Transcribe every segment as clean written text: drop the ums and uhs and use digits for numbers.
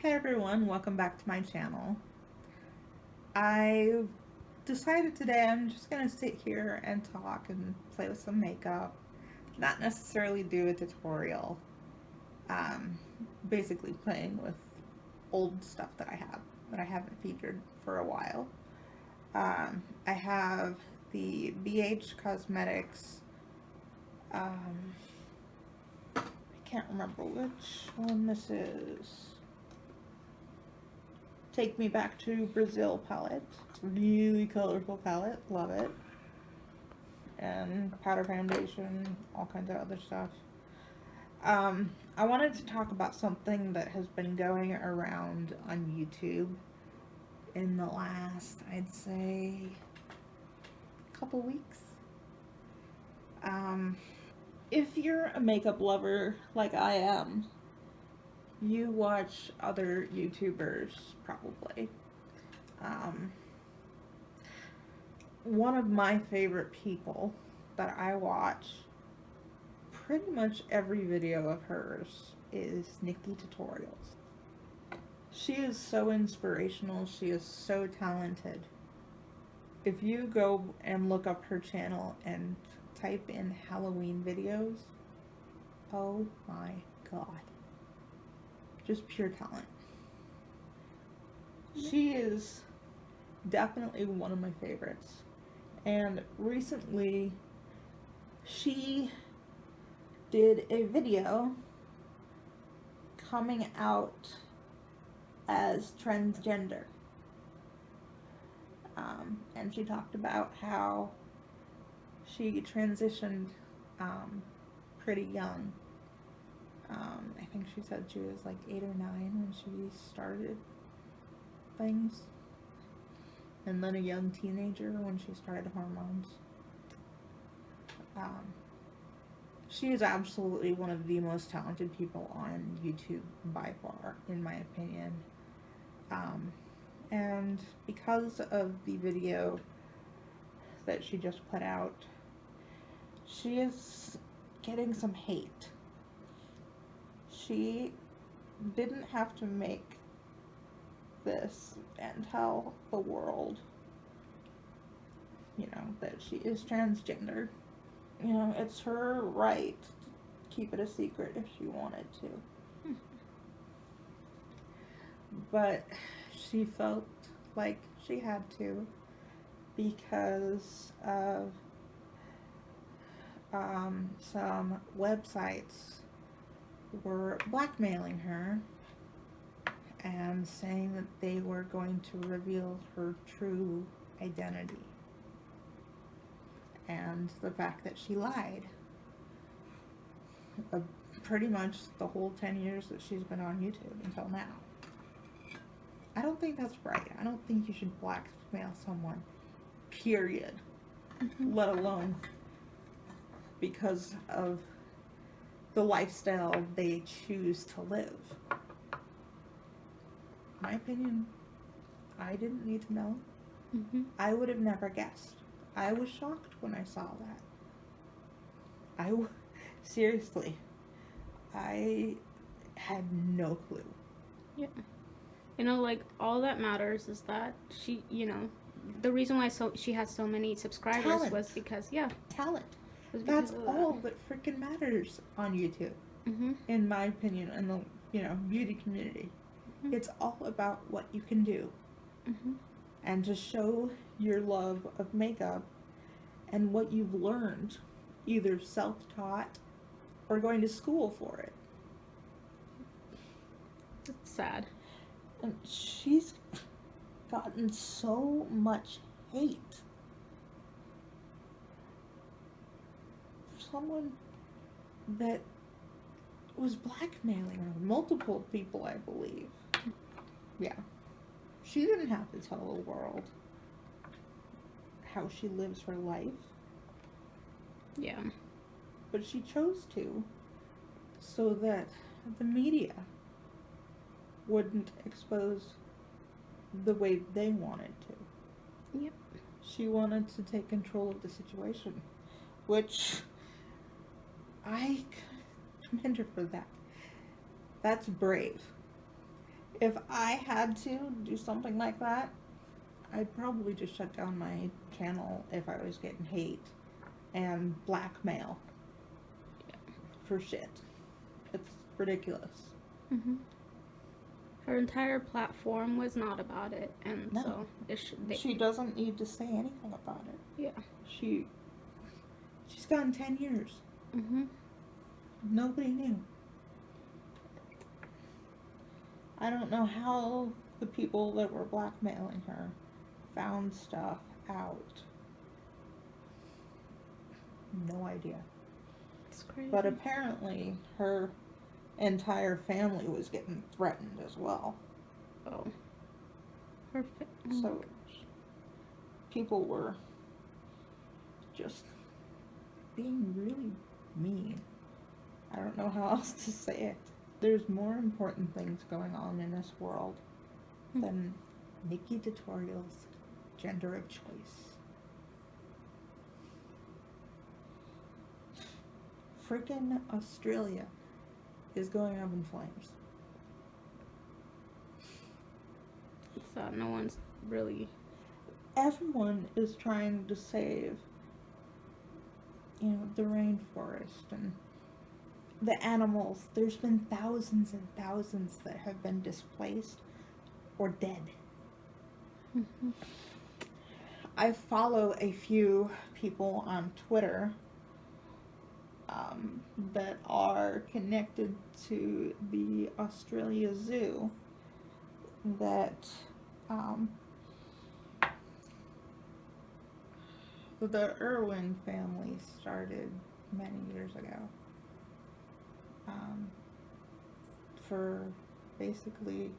Hey everyone, welcome back to my channel. I decided today I'm just gonna sit here and talk and play with some makeup, not necessarily do a tutorial. Um, Basically playing with old stuff that I haven't featured for a while. I have the BH Cosmetics, um, I can't remember which one this is. Take Me Back to Brazil palette. Really colorful palette, love it. And powder foundation, all kinds of other stuff. I wanted to talk about something that has been going around on YouTube in the last, I'd say, couple weeks. Um, if you're a makeup lover like I am, you watch other YouTubers probably. Um, One of my favorite people that I watch pretty much every video of hers is Nikki Tutorials. She is so inspirational. She is so talented. If you go and look up her channel and type in Halloween videos, oh my god. Just pure talent. She is definitely one of my favorites. And recently, she did a video coming out as transgender. And she talked about how she transitioned pretty young. I think she said she was like 8 or 9 when she started things. And then a young teenager when she started hormones. She is absolutely one of the most talented people on YouTube by far, in my opinion. And because of the video that she just put out, she is getting some hate. She didn't have to make this and tell the world, that she is transgender. It's her right to keep it a secret if she wanted to. But she felt like she had to because of some websites were blackmailing her and saying that they were going to reveal her true identity. And the fact that she lied pretty much the whole 10 years that she's been on YouTube until now. I don't think that's right. I don't think you should blackmail someone, period. Let alone because of the lifestyle they choose to live. My opinion, I didn't need to know. I would have never guessed. I was shocked when I saw that. Seriously, I had no clue. Yeah. Like, all that matters is that she, the reason why she has so many subscribers Talent. was because, Talent. Was That's because all that freaking matters on YouTube, in my opinion, in the, beauty community. It's all about what you can do. And to show your love of makeup and what you've learned, either self-taught or going to school for it. It's sad. And she's gotten so much hate. For someone that was blackmailing her, multiple people, I believe. Yeah. She didn't have to tell the world how she lives her life. Yeah. But she chose to, so that the media wouldn't expose the way they wanted to. Yep. She wanted to take control of the situation, which I commend her for that. That's brave. If I had to do something like that, I'd probably just shut down my channel if I was getting hate and blackmail for shit. It's ridiculous. Mm-hmm. Her entire platform was not about it, and No. so She doesn't need to say anything about it. Yeah. She's gone 10 years. Mm-hmm. Nobody knew. I don't know how the people that were blackmailing her found stuff out. No idea. It's crazy. But apparently her entire family was getting threatened as well. Oh. Perfect. So people were just being really mean. I don't know how else to say it. There's more important things going on in this world than Nikki Tutorial's gender of choice. Freaking Australia is going up in flames. So no one's really. Everyone is trying to save, the rainforest and the animals. There's been thousands and thousands that have been displaced or dead. Mm-hmm. I follow a few people on Twitter that are connected to the Australia Zoo that the Irwin family started many years ago for basically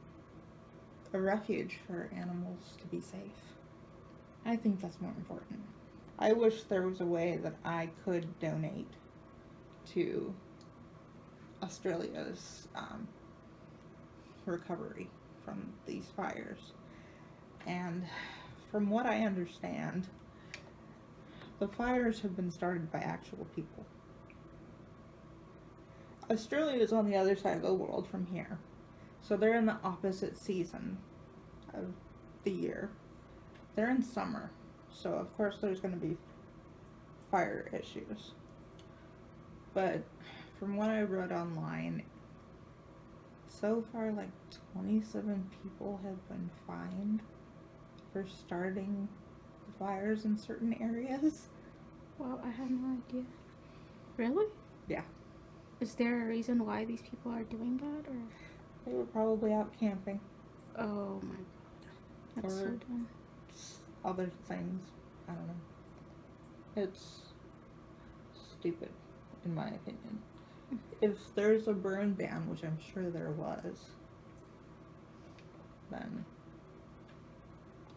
a refuge for animals to be safe. I think that's more important. I wish there was a way that I could donate to Australia's recovery from these fires. And from what I understand, the fires have been started by actual people. Australia is on the other side of the world from here, so they're in the opposite season of the year. They're in summer, so of course there's going to be fire issues. But from what I read online, so far like 27 people have been fined for starting fires in certain areas. Wow, I had no idea. Really? Yeah. Is there a reason why these people are doing that, or? They were probably out camping. Oh my god. That's so Or dumb. other things. I don't know. It's stupid, in my opinion. If there's a burn ban, which I'm sure there was, then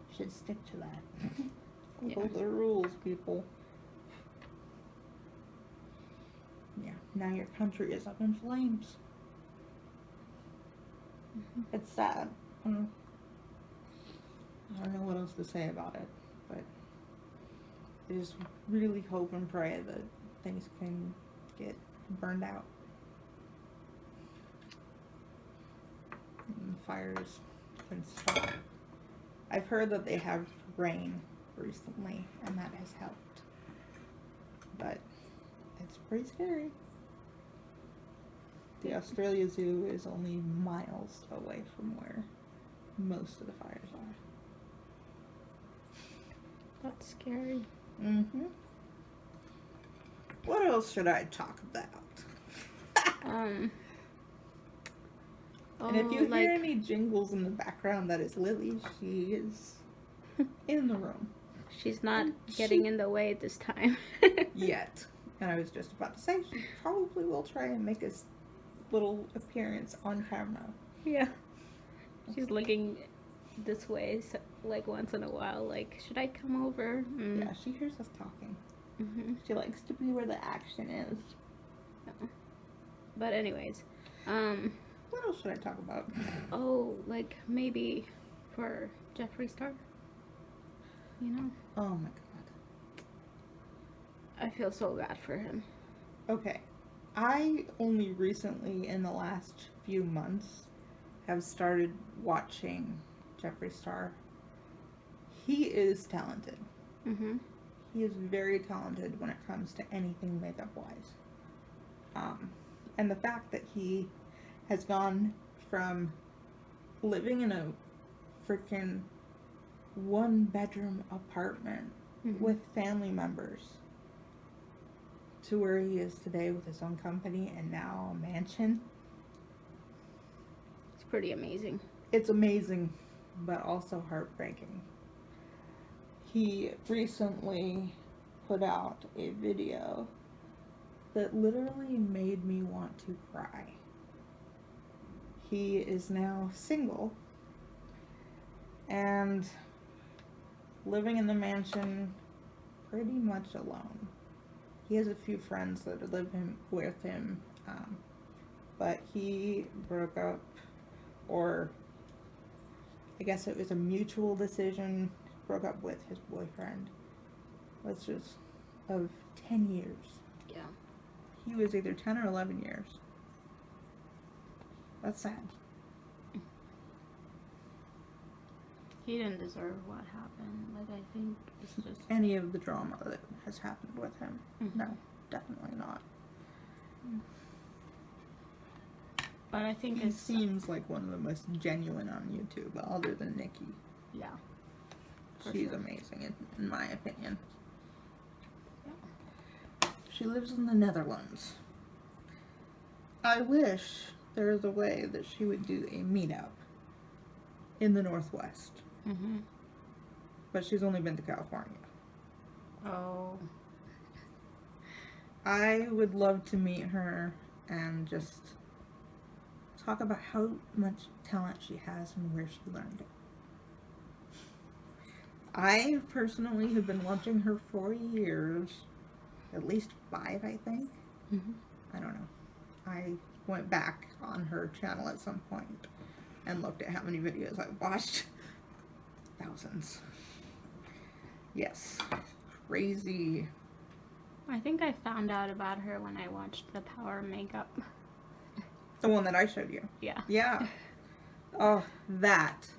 you should stick to that. Follow the rules, people. Yeah, now your country is up in flames. It's sad. I don't know what else to say about it, but I just really hope and pray that things can get burned out. And fires can stop. I've heard that they have rain recently, and that has helped. But it's pretty scary. The Australia Zoo is only miles away from where most of the fires are. That's scary. Mm-hmm. What else should I talk about? And if you hear any jingles in the background, that is Lily. She is in the room. She's not getting in the way this time. Yet. And I was just about to say, she probably will try and make a little appearance on camera. Yeah. She's looking this way, so, like, once in a while, like, should I come over? Yeah, she hears us talking. Mm-hmm. She likes to be where the action is. Yeah. But anyways, what else should I talk about? Oh, like, maybe for Jeffree Star? You know? Oh my god. I feel so bad for him. Okay. I only recently, in the last few months, have started watching Jeffree Star, he is talented. Mhm. He is very talented when it comes to anything makeup wise. And the fact that he has gone from living in a freaking 1-bedroom apartment Mhm. with family members to where he is today with his own company and now a mansion. It's pretty amazing. It's amazing, but also heartbreaking. He recently put out a video that literally made me want to cry. He is now single and living in the mansion pretty much alone. He has a few friends that live with him, but he broke up, or I guess it was a mutual decision, broke up with his boyfriend, which is of 10 years. Yeah. He was either 10 or 11 years. That's sad. He didn't deserve what happened. Like, I think it's just. Any of the drama that has happened with him. Mhm. No, definitely not. But I think He it's. seems like one of the most genuine on YouTube, other than Nikki. Yeah. For She's sure. amazing, in my opinion. Yeah. She lives in the Netherlands. I wish there was a way that she would do a meetup in the Northwest. Mhm. But she's only been to California. Oh. I would love to meet her and just talk about how much talent she has and where she learned it. I personally have been watching her for years. At least 5, I think. Mhm. I don't know. I went back on her channel at some point and looked at how many videos I've watched. Thousands. Yes. Crazy. I think I found out about her when I watched The Power of Makeup. The one that I showed you. Yeah. Yeah. Oh, that.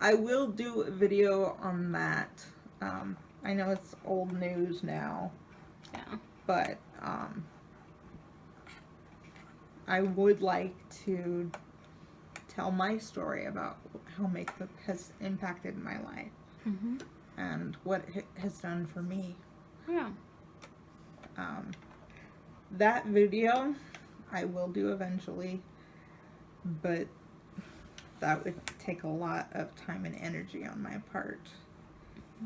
I will do a video on that. I know it's old news now, Yeah. but I would like to tell my story about how makeup has impacted my life Mhm. and what it has done for me. Yeah. That video I will do eventually, but that would take a lot of time and energy on my part,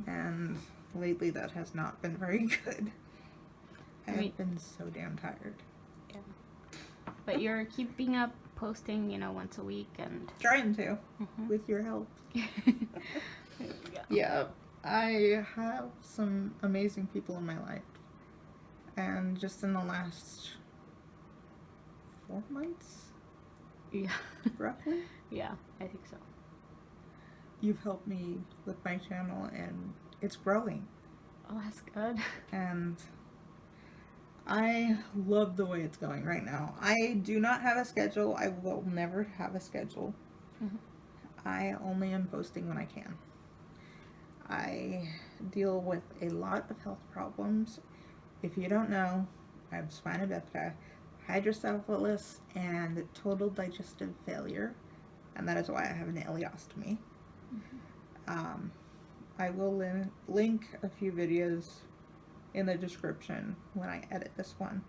and lately that has not been very good. I have been so damn tired. But you're keeping up posting, once a week and. Trying to, with your help. Yeah, I have some amazing people in my life, and just in the last 4 months, Yeah. roughly, Yeah, I think so. you've helped me with my channel, and it's growing, Oh, that's good. and I love the way it's going right now. I do not have a schedule. I will never have a schedule. Mhm. I only am posting when I can. I deal with a lot of health problems. If you don't know, I have spina bifida, hydrocephalus, and total digestive failure, and that is why I have an ileostomy. I will link a few videos in the description when I edit this one.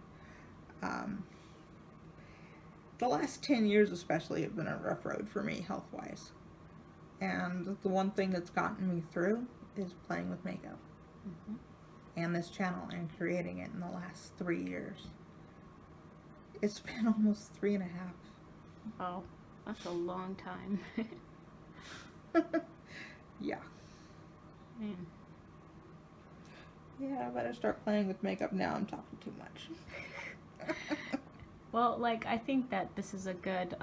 The last 10 years especially have been a rough road for me health-wise. And the one thing that's gotten me through is playing with makeup. And this channel and creating it in the last 3 years. It's been almost 3.5. Oh, that's a long time. Yeah. Man. Yeah, I better start playing with makeup now. I'm talking too much. Well, I think that this is a good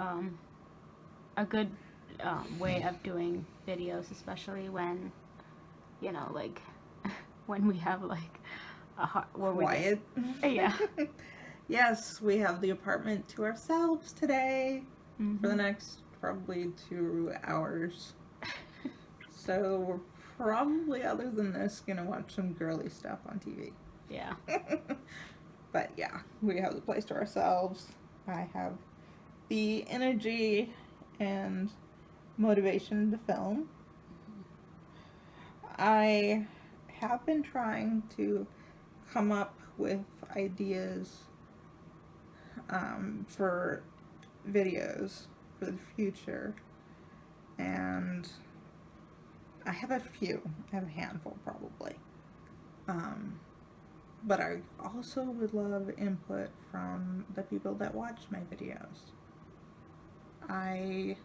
way of doing videos, especially when, when we have Quiet. Yeah. Yes, we have the apartment to ourselves today for the next probably 2 hours. So we're probably, other than this, gonna watch some girly stuff on TV. Yeah. But yeah, we have the place to ourselves. I have the energy and motivation to film. I have been trying to come up with ideas for videos for the future, and I have a few. I have a handful, probably. But I also would love input from the people that watch my videos. I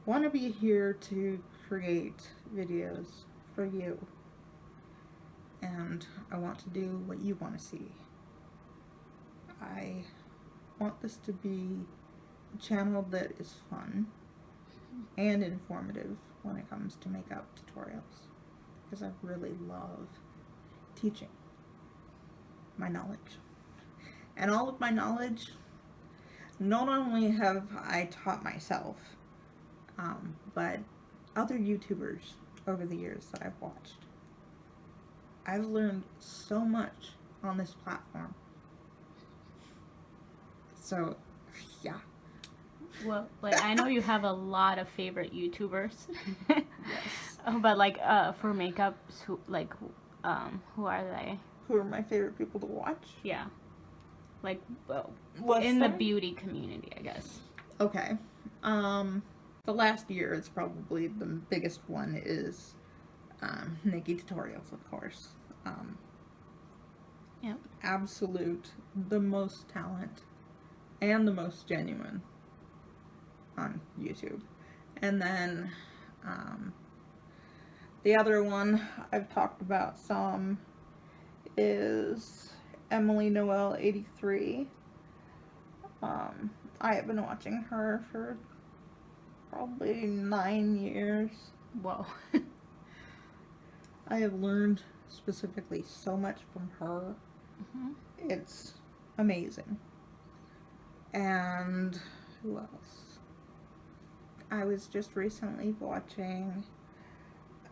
want to be here to create videos for you, and I want to do what you want to see. I want this to be a channel that is fun and informative when it comes to makeup tutorials, because I really love teaching my knowledge. And all of my knowledge, not only have I taught myself, but other YouTubers over the years that I've watched. I've learned so much on this platform. So, yeah. Well, like, I know you have a lot of favorite YouTubers. Yes. But like, for makeup, who are they? Who are my favorite people to watch? Yeah. Like, well, What's in the that? beauty community, I guess. Okay. The last year, it's probably the biggest one is Nikki Tutorials, of course. Yep. Absolute, the most talent and the most genuine on YouTube. And then the other one I've talked about some is Emily Noel 83. I have been watching her for probably 9 years. Whoa. I have learned specifically so much from her. Mm-hmm. It's amazing. And who else? I was just recently watching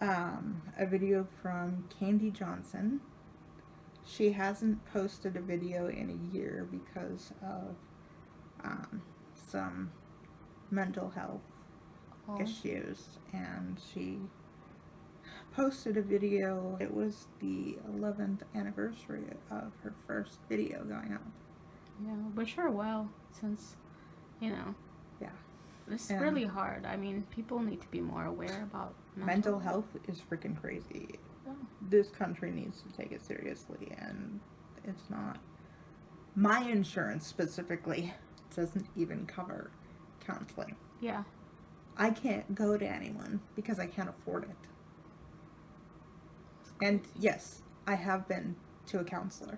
a video from Candy Johnson. She hasn't posted a video in a year because of some mental health issues, and she posted a video. It was the 11th anniversary of her first video going up. Yeah, wish her well, since, you know. Yeah. It's And really hard. I mean, people need to be more aware about mental health is freaking crazy. Yeah. This country needs to take it seriously, and it's not. My insurance specifically doesn't even cover counseling. Yeah. I can't go to anyone because I can't afford it. And yes, I have been to a counselor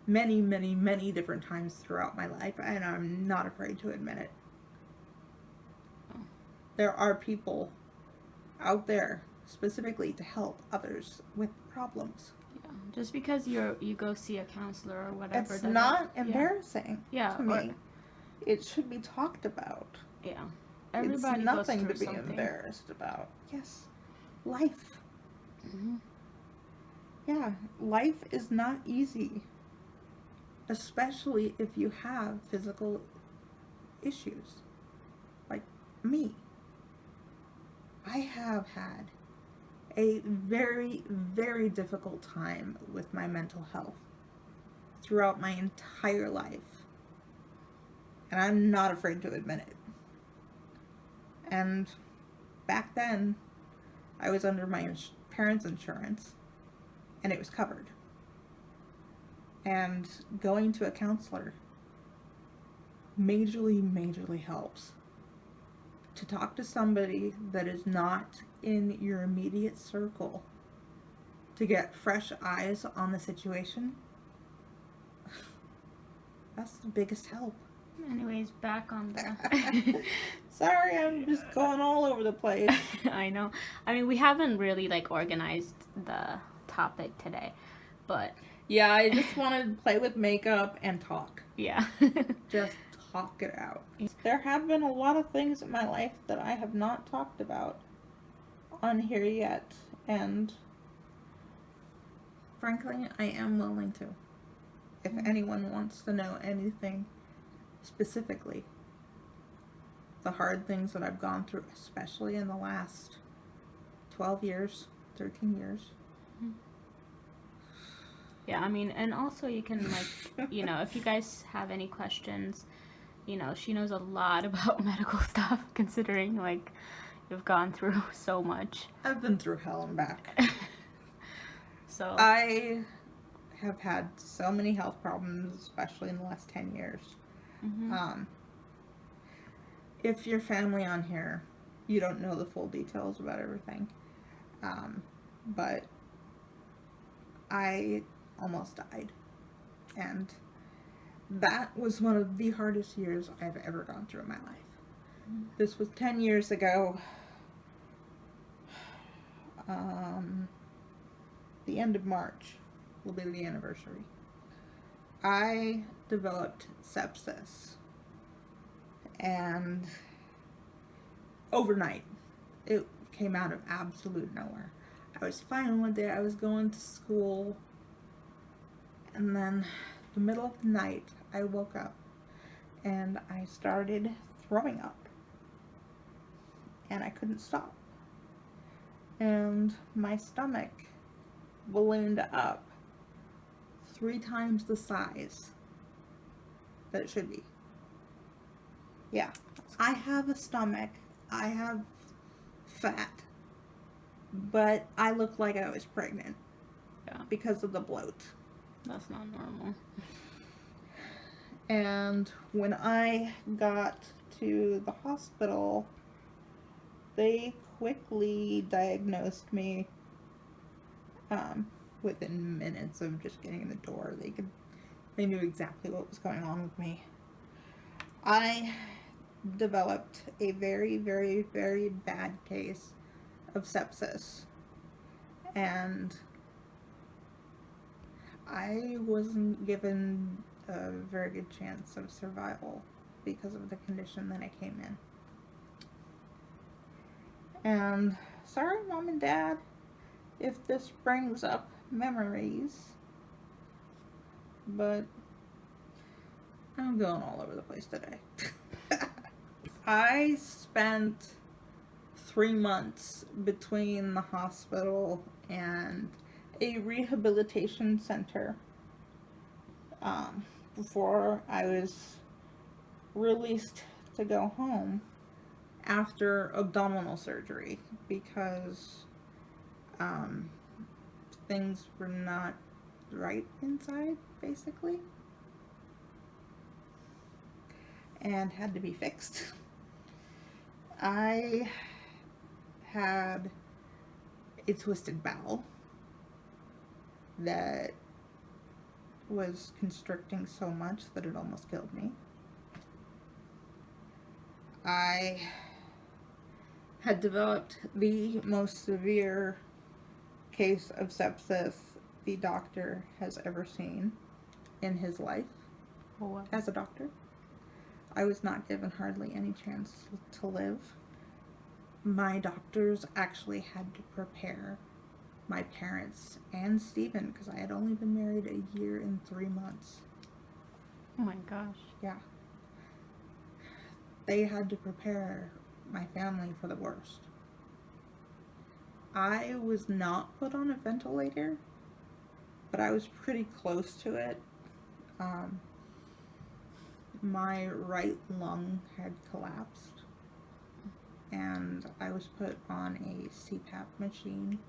many, many, many different times throughout my life, and I'm not afraid to admit it. Oh. There are people out there specifically to help others with problems. Yeah. Just because you go see a counselor or whatever. It's doesn't- not embarrassing Yeah. to me. It should be talked about. Yeah. Everybody it's nothing goes to through be something. embarrassed about. Yes. Life. Mm-hmm. Yeah, life is not easy. Especially if you have physical issues. Like me. I have had a very, very difficult time with my mental health throughout my entire life. And I'm not afraid to admit it. And back then, I was under my parents' insurance, and it was covered. And going to a counselor majorly helps. To talk to somebody that is not in your immediate circle, to get fresh eyes on the situation, that's the biggest help. Anyways, back on the... Sorry, I'm just going all over the place. I know. I mean, we haven't really, like, organized the topic today, but... Yeah, I just wanted to play with makeup and talk. Yeah. Just talk it out. There have been a lot of things in my life that I have not talked about on here yet, and frankly, I am willing to. If anyone wants to know anything specifically, the hard things that I've gone through, especially in the last 12 years, 13 years. Yeah, I mean, and also you can, like, you know, if you guys have any questions, you know, she knows a lot about medical stuff, considering, like, you've gone through so much. I've been through hell and back. So I have had so many health problems, especially in the last 10 years. If you're family on here, you don't know the full details about everything. But I almost died. And that was one of the hardest years I've ever gone through in my life. This was 10 years ago. The end of March will be the anniversary. I developed sepsis. And overnight, it came out of absolute nowhere. I was fine one day, I was going to school, and then the middle of the night, I woke up and I started throwing up. And I couldn't stop. And my stomach ballooned up 3 times the size that it should be. Yeah. I have a stomach. I have fat. But I look like I was pregnant. Yeah. Because of the bloat. That's not normal. And when I got to the hospital, they quickly diagnosed me within minutes of just getting in the door. They knew exactly what was going on with me. I developed a very, very, very bad case of sepsis. And I wasn't given a very good chance of survival because of the condition that I came in. And sorry, Mom and Dad, if this brings up memories, but I'm going all over the place today. I spent 3 months between the hospital and a rehabilitation center before I was released to go home after abdominal surgery because things were not right inside, basically, and had to be fixed. I had a twisted bowel that was constricting so much that it almost killed me. I had developed the most severe case of sepsis the doctor has ever seen in his life. Oh, wow. As a doctor. I was not given hardly any chance to live. My doctors actually had to prepare my parents and Stephen, because I had only been married a year and 3 months. Oh my gosh. Yeah. They had to prepare my family for the worst. I was not put on a ventilator, but I was pretty close to it. My right lung had collapsed, and I was put on a CPAP machine,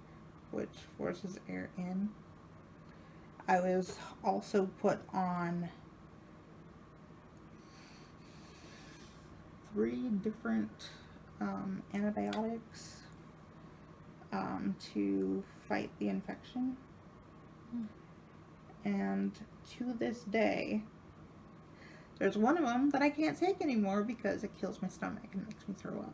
which forces air in. I was also put on 3 different antibiotics to fight the infection. And to this day, there's one of them that I can't take anymore because it kills my stomach and makes me throw up.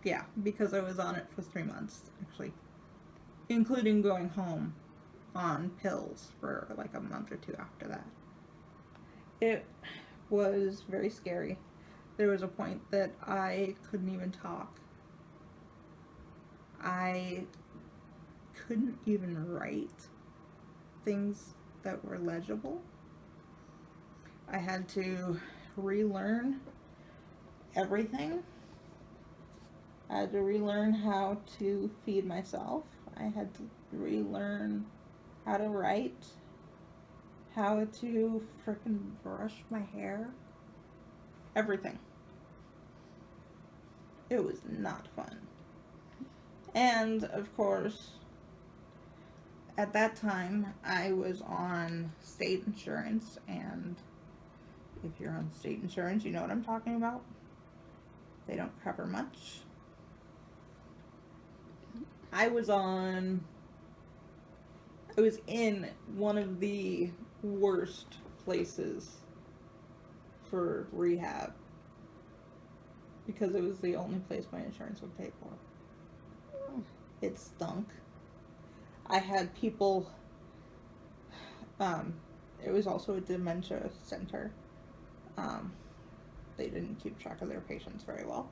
Yeah, because I was on it for 3 months, actually. Including going home on pills for like a month or 2 after that. It was very scary. There was a point that I couldn't even talk. I couldn't even write things that were legible. I had to relearn everything. I had to relearn how to feed myself. I had to relearn how to write, how to frickin' brush my hair. Everything. It was not fun. And, of course, at that time, I was on state insurance, and if you're on state insurance, you know what I'm talking about. They don't cover much. I was in one of the worst places for rehab because it was the only place my insurance would pay for. It stunk. I had people, it was also a dementia center. They didn't keep track of their patients very well.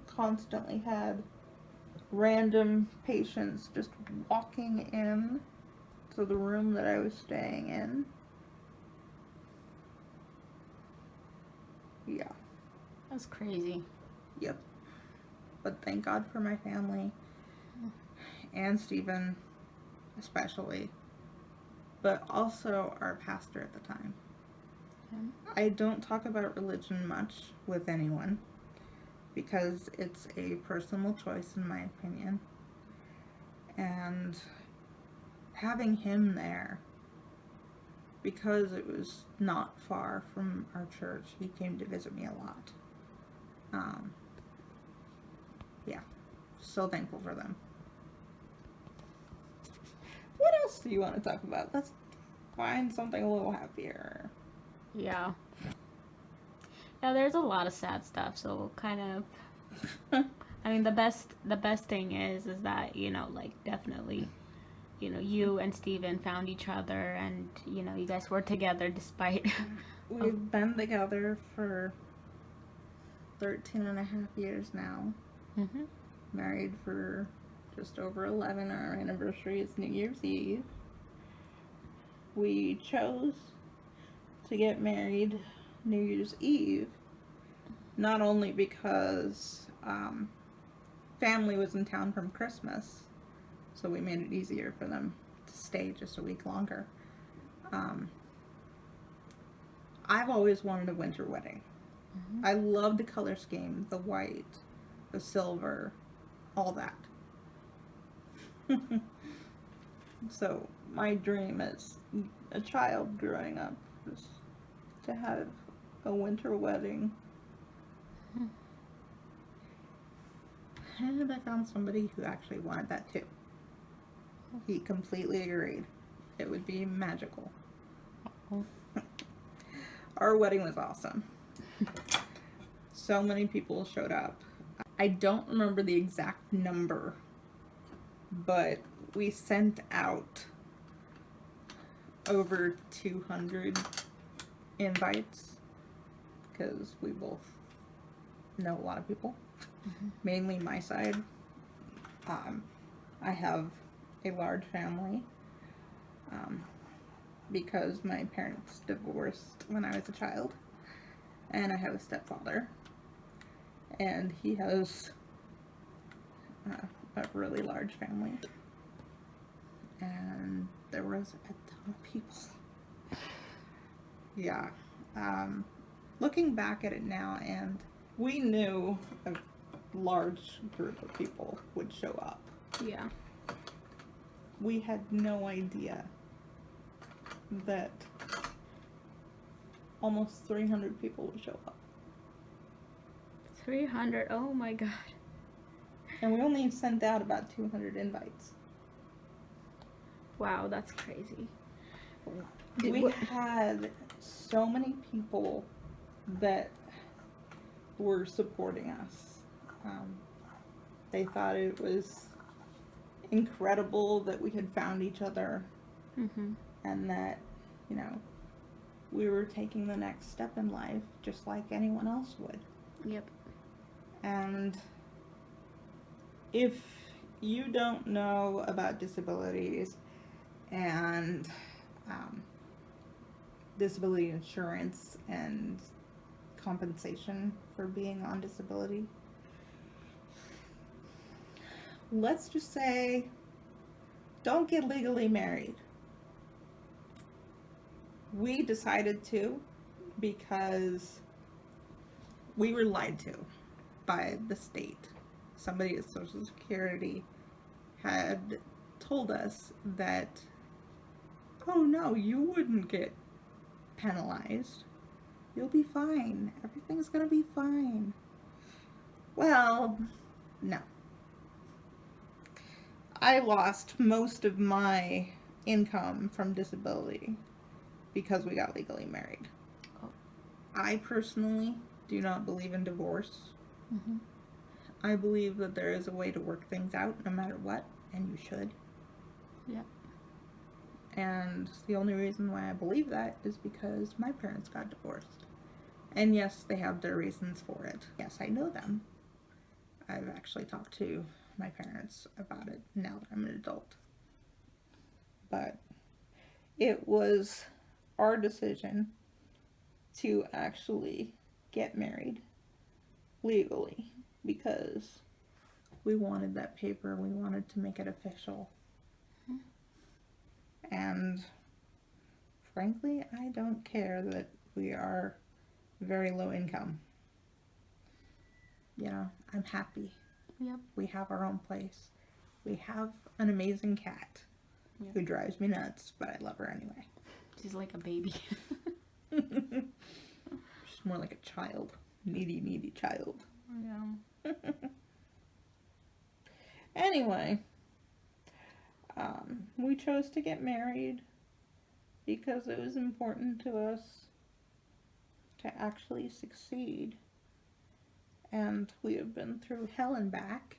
Constantly had random patients just walking in to the room that I was staying in. Yeah. That's crazy. Yep. But thank God for my family and Stephen especially, but also our pastor at the time. I don't talk about religion much with anyone because it's a personal choice in my opinion. And having him there, because it was not far from our church, he came to visit me a lot. Yeah, so thankful for them. What else do you want to talk about? Let's find something a little happier. Yeah. Yeah, there's a lot of sad stuff, so kind of I mean the best thing is that, you know, like definitely, you know, you and Steven found each other and, you know, you guys were together despite We've been together for 13 and a half years now. Mm-hmm. Married for just over 11. Our anniversary is New Year's Eve. We chose to get married New Year's Eve, not only because family was in town from Christmas, so we made it easier for them to stay just a week longer. I've always wanted a winter wedding. Mm-hmm. I love the color scheme, the white, the silver, all that. So my dream as a child growing up was to have a winter wedding. And I found somebody who actually wanted that too. He completely agreed. It would be magical. Our wedding was awesome. So many people showed up. I don't remember the exact number, but we sent out over 200 invites because we both know a lot of people, mainly my side. I have a large family because my parents divorced when I was a child, and I have a stepfather, and he has a really large family, and there was a ton of people. Yeah. Looking back at it now, and we knew a large group of people would show up. Yeah. We had no idea that almost 300 people would show up. 300, oh my god. And we only sent out about 200 invites. Wow, that's crazy. We had so many people that were supporting us. They thought it was incredible that we had found each other, and that, you know, we were taking the next step in life just like anyone else would. Yep. And if you don't know about disabilities and disability insurance and compensation for being on disability, let's just say, don't get legally married. We decided to because we were lied to by the state. Somebody at Social Security had told us that, oh no, you wouldn't get penalized. You'll be fine. Everything's gonna be fine. Well, no. I lost most of my income from disability because we got legally married. Oh. I personally do not believe in divorce. Mm-hmm. I believe that there is a way to work things out no matter what, and you should. Yep. And the only reason why I believe that is because my parents got divorced. And yes, they have their reasons for it. Yes, I know them. I've actually talked to my parents about it now that I'm an adult. But it was our decision to actually get married legally because we wanted that paper. We wanted to make it official. And frankly, I don't care that we are very low income. You know, I'm happy. Yep. We have our own place. We have an amazing cat who drives me nuts, but I love her anyway. She's like a baby. She's more like a child. Needy child. Yeah. Anyway, we chose to get married because it was important to us to actually succeed. And we have been through hell and back,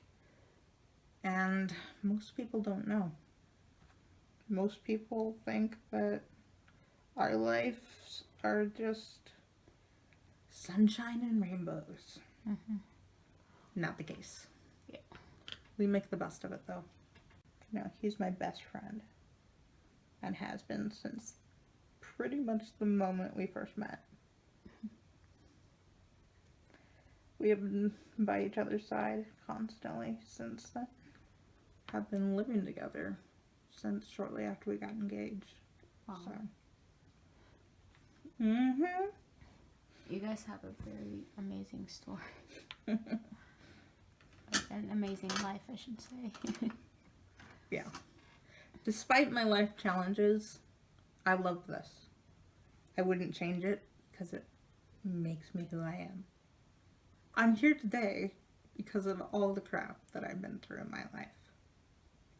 and most people don't know. Most people think that our lives are just sunshine and rainbows. Mm-hmm. Not the case. Yeah. We make the best of it, though. You know, he's my best friend, and has been since pretty much the moment we first met. We have been by each other's side constantly since then. Have been living together since shortly after we got engaged. Wow. So. Mm-hmm. You guys have a very amazing story. An amazing life, I should say. Yeah. Despite my life challenges, I love this. I wouldn't change it because it makes me who I am. I'm here today because of all the crap that I've been through in my life.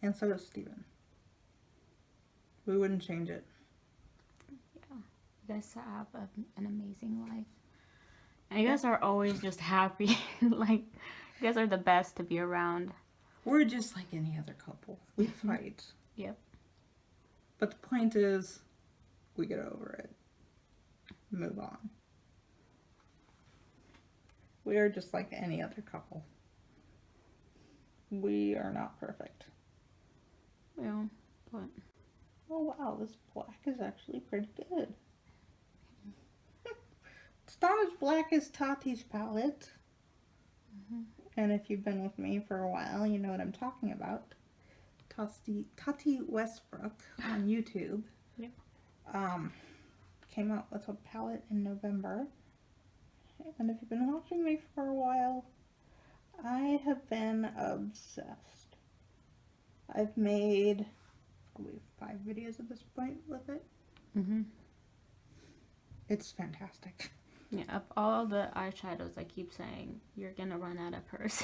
And so does Steven. We wouldn't change it. Yeah. You guys have an amazing life. And you guys are always just happy. Like, you guys are the best to be around. We're just like any other couple. We fight. Yep. But the point is, we get over it. Move on. We are just like any other couple. We are not perfect. Yeah, but... Oh wow, this black is actually pretty good. It's not as black as Tati's palette. Mm-hmm. And if you've been with me for a while, you know what I'm talking about. Tati Westbrook on YouTube. Yep. Came out with a palette in November. And if you've been watching me for a while, I have been obsessed. I've made probably 5 videos at this point with it. Mm-hmm. It's fantastic. Yeah, of all the eyeshadows, I keep saying, you're gonna run out of hers.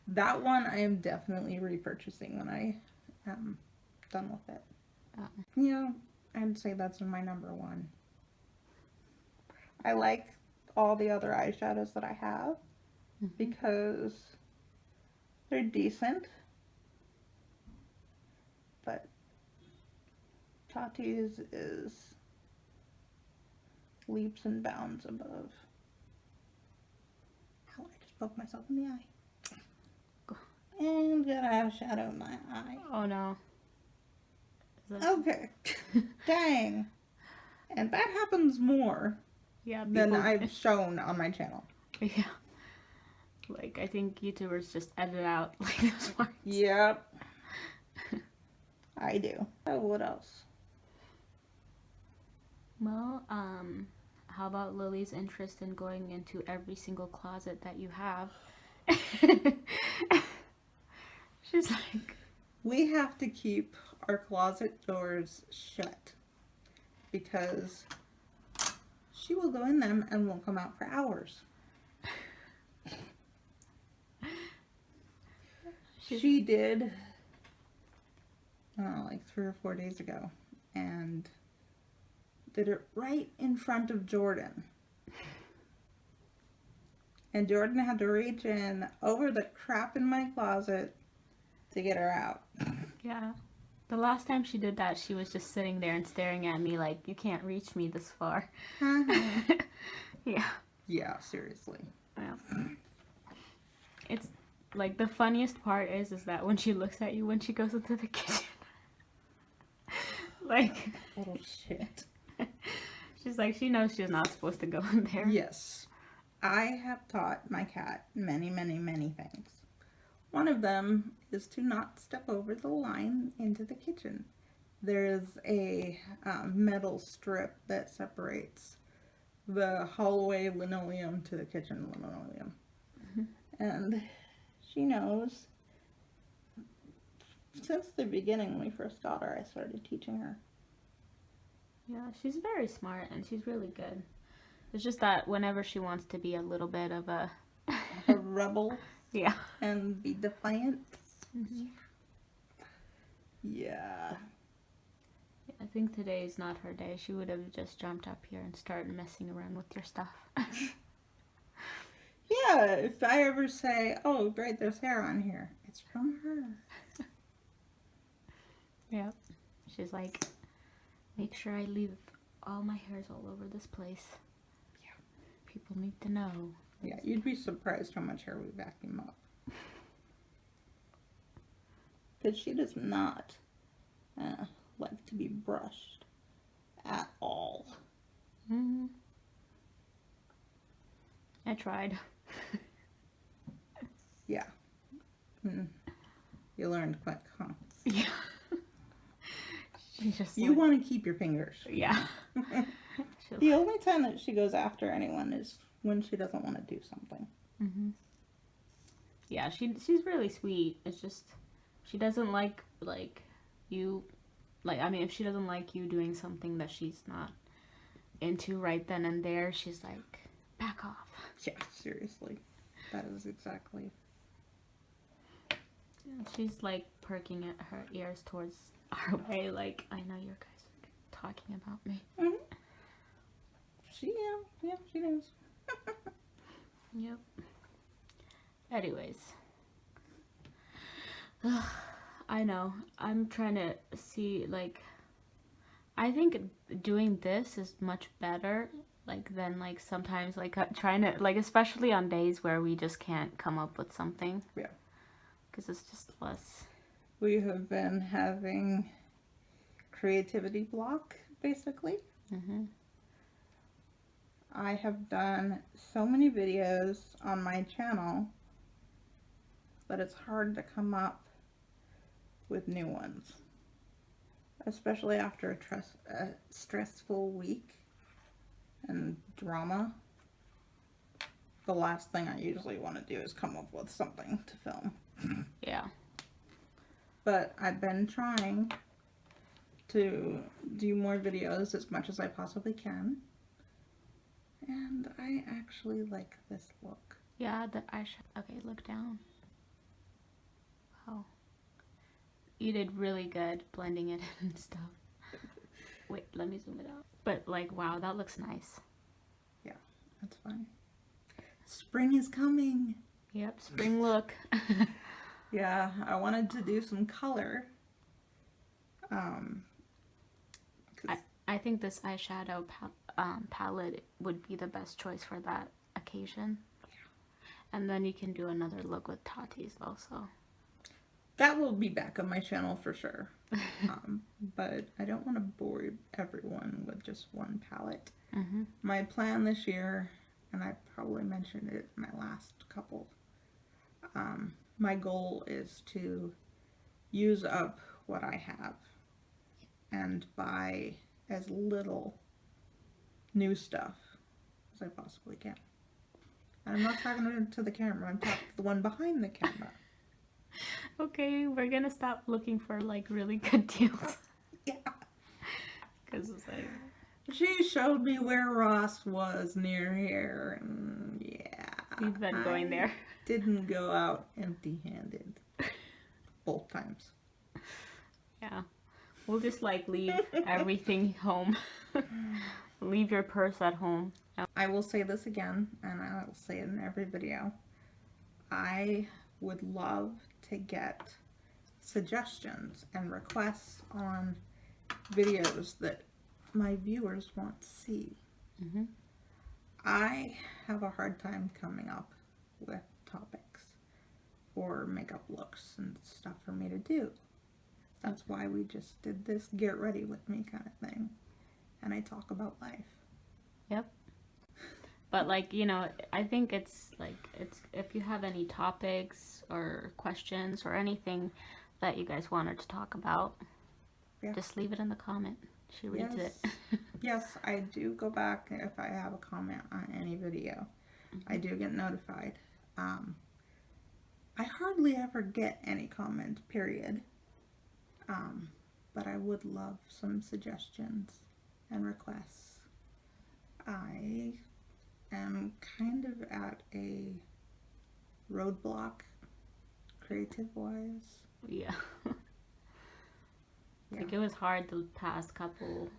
That one I am definitely repurchasing when I am done with it. Oh. You know, I'd say that's my number one. I like all the other eyeshadows that I have because they're decent. But Tati's is leaps and bounds above. Ow, I just poked myself in the eye. And gotta have a shadow in my eye. Oh no. Is that- Okay. Dang. And that happens more Yeah, than people- I've shown on my channel. Yeah. Like, I think YouTubers just edit out, like, those parts. Yep. I do. Oh, what else? Well, how about Lily's interest in going into every single closet that you have? She's like, We have to keep our closet doors shut because she will go in them and won't come out for hours. She did, like 3 or 4 days ago, and did it right in front of Jordan. And Jordan had to reach in over the crap in my closet to get her out. yeah. The last time she did that, she was just sitting there and staring at me like, you can't reach me this far. Yeah. Yeah, seriously. Yeah. It's like the funniest part is that when she looks at you when she goes into the kitchen. Like, Little shit. she's like, she knows she's not supposed to go in there. Yes. I have taught my cat many, many, many things. One of them is to not step over the line into the kitchen. There's a metal strip that separates the hallway linoleum to the kitchen linoleum. And she knows. Since the beginning, when we first got her, I started teaching her. Yeah, she's very smart and she's really good. It's just that whenever she wants to be a little bit of a A rebel yeah. and be defiant. Mm-hmm. Yeah. I think today is not her day. She would have just jumped up here and started messing around with your stuff. Yeah, if I ever say, oh, great, there's hair on here, it's from her. Yeah. She's like, make sure I leave all my hairs all over this place. Yeah. People need to know. Yeah, you'd be surprised how much hair we vacuum up. Because she does not like to be brushed at all. Mm-hmm. I tried. Yeah. You learned quick, huh? Yeah. She just You want to keep your fingers. yeah. The only time that she goes after anyone is when she doesn't want to do something. Mm-hmm. Yeah, she's really sweet. It's just she doesn't like you, like, I mean, if she doesn't like you doing something that she's not into right then and there, she's like, back off. Yeah, seriously. That is exactly. She's like perking at her ears towards our way, like, I know you guys are talking about me. Mm-hmm. She knows. Yep. Anyways. I know. I'm trying to see, like, I think doing this is much better, like, than, like, sometimes, like, trying to, like, especially on days where we just can't come up with something. Yeah. Because it's just less. We have been having creativity block, basically. Mm-hmm. I have done so many videos on my channel that it's hard to come up with new ones. Especially after a stressful week and drama. The last thing I usually want to do is come up with something to film. Yeah. But I've been trying to do more videos as much as I possibly can. And I actually like this look. Yeah, the eyeshadow. Okay, look down. Wow. You did really good blending it in and stuff. Wait, let me zoom it out. But, like, wow, that looks nice. Yeah, that's fine. Spring is coming. Yep, spring look. Yeah, I wanted to do some color. I I think this eyeshadow palette would be the best choice for that occasion. And then you can do another look with Tati's also. That will be back on my channel for sure. But I don't want to bore everyone with just one palette. Mm-hmm. My plan this year, and I probably mentioned it in my last couple, my goal is to use up what I have and buy as little new stuff as I possibly can. And I'm not talking to the camera, I'm talking to the one behind the camera. Okay, we're gonna stop looking for like really good deals. Yeah. Because it's like... She showed me where Ross was near here, and yeah. You've been going there. Didn't go out empty-handed. Both times. Yeah. We'll just like leave everything home. Leave your purse at home. I will say this again, and I will say it in every video. I would love to get suggestions and requests on videos that my viewers want to see. Mm-hmm. I have a hard time coming up with topics or makeup looks and stuff for me to do. That's why we just did this get ready with me kind of thing. And I talk about life. Yep. But like, you know, I think it's if you have any topics or questions or anything that you guys wanted to talk about, just leave it in the comment. She reads it. Yes, I do go back if I have a comment on any video. Mm-hmm. I do get notified. I hardly ever get any comment, period. But I would love some suggestions and requests. I am kind of at a roadblock, creative-wise. Yeah. Like it was hard the past couple,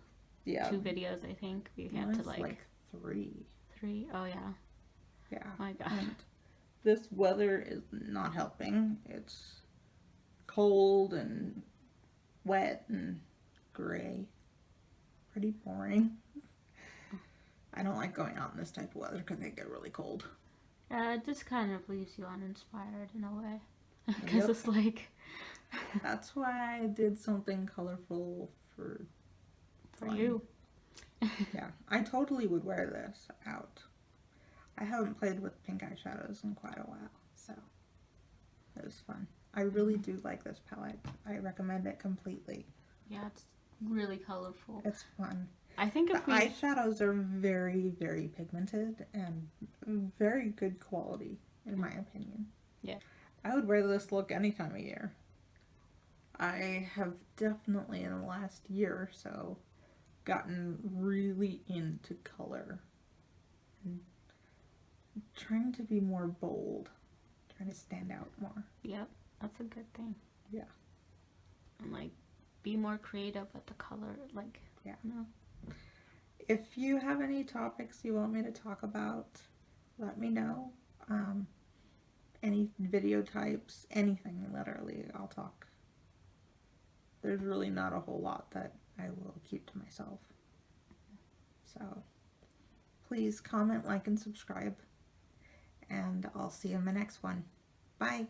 2 videos, I think. We had to like 3. 3? Oh, yeah. Yeah. My God. And this weather is not helping. It's cold and wet and gray. Pretty boring. I don't like going out in this type of weather because they get really cold. It just kind of leaves you uninspired in a way. Because it's like... That's why I did something colorful for you. Yeah, I totally would wear this out. I haven't played with pink eyeshadows in quite a while, so it was fun. I really do like this palette. I recommend it completely. Yeah, it's really colorful. It's fun. I think if the eyeshadows are very, very pigmented and very good quality, in my opinion. Yeah. I would wear this look any time of year. I have definitely in the last year or so gotten really into color. And trying to be more bold. Trying to stand out more. Yep, that's a good thing. Yeah. And like, be more creative with the color, like, yeah. You know. If you have any topics you want me to talk about, let me know. Any video types, anything, literally, I'll talk. There's really not a whole lot that I will keep to myself. So, please comment, like, and subscribe. And I'll see you in my next one. Bye.